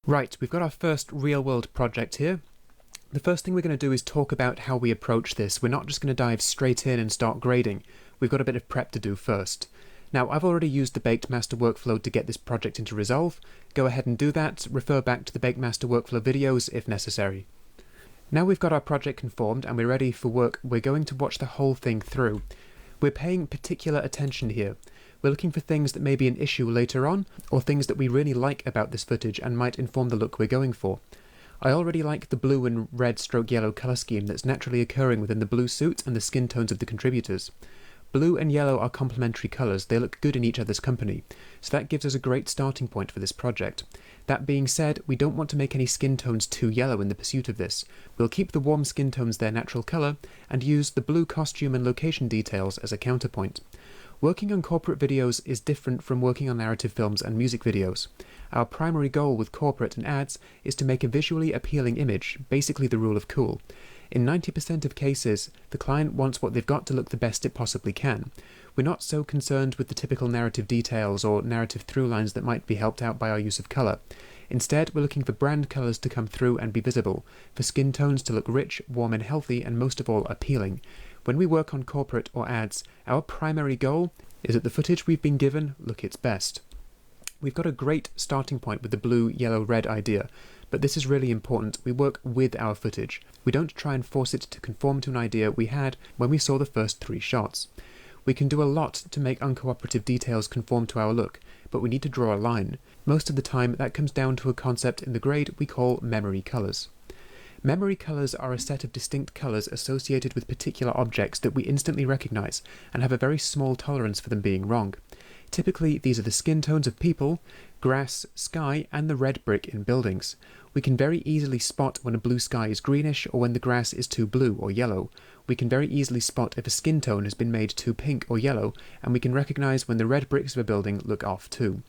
Right, we've got our first real-world project here. The first thing we're going to do is talk about how we approach this. We're not just going to dive straight in and start grading. We've got a bit of prep to do first. Now, I've already used the Baked Master workflow to get this project into Resolve. Go ahead and do that. Refer back to the Baked Master workflow videos if necessary. Now we've got our project conformed and we're ready for work, we're going to watch the whole thing through. We're paying particular attention here. We're looking for things that may be an issue later on, or things that we really like about this footage and might inform the look we're going for. I already like the blue and red stroke yellow colour scheme that's naturally occurring within the blue suit and the skin tones of the contributors. Blue and yellow are complementary colours, they look good in each other's company, so that gives us a great starting point for this project. That being said, we don't want to make any skin tones too yellow in the pursuit of this. We'll keep the warm skin tones their natural colour, and use the blue costume and location details as a counterpoint. Working on corporate videos is different from working on narrative films and music videos. Our primary goal with corporate and ads is to make a visually appealing image, basically the rule of cool. In 90% of cases, the client wants what they've got to look the best it possibly can. We're not so concerned with the typical narrative details or narrative through lines that might be helped out by our use of colour. Instead, we're looking for brand colours to come through and be visible, for skin tones to look rich, warm and healthy, and most of all, appealing. When we work on corporate or ads, our primary goal is that the footage we've been given look its best. We've got a great starting point with the blue, yellow, red idea, but this is really important. We work with our footage. We don't try and force it to conform to an idea we had when we saw the first 3 shots. We can do a lot to make uncooperative details conform to our look, but we need to draw a line. Most of the time, that comes down to a concept in the grade we call memory colours. Memory colours are a set of distinct colours associated with particular objects that we instantly recognise and have a very small tolerance for them being wrong. Typically, these are the skin tones of people, grass, sky, and the red brick in buildings. We can very easily spot when a blue sky is greenish or when the grass is too blue or yellow. We can very easily spot if a skin tone has been made too pink or yellow, and we can recognise when the red bricks of a building look off too.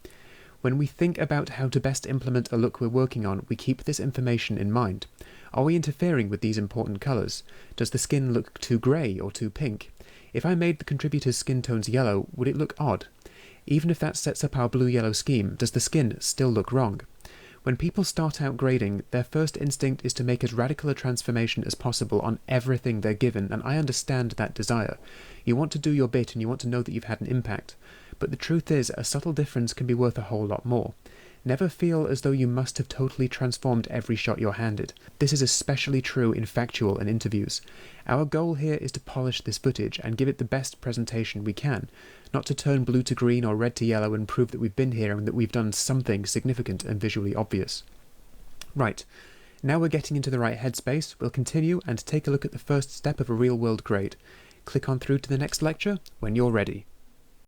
When we think about how to best implement a look we're working on, we keep this information in mind. Are we interfering with these important colours? Does the skin look too grey or too pink? If I made the contributors' skin tones yellow, would it look odd? Even if that sets up our blue-yellow scheme, does the skin still look wrong? When people start out grading, their first instinct is to make as radical a transformation as possible on everything they're given, and I understand that desire. You want to do your bit and you want to know that you've had an impact. But the truth is, a subtle difference can be worth a whole lot more. Never feel as though you must have totally transformed every shot you're handed. This is especially true in factual and interviews. Our goal here is to polish this footage and give it the best presentation we can, not to turn blue to green or red to yellow and prove that we've been here and that we've done something significant and visually obvious. Right, now we're getting into the right headspace. We'll continue and take a look at the first step of a real-world grade. Click on through to the next lecture when you're ready.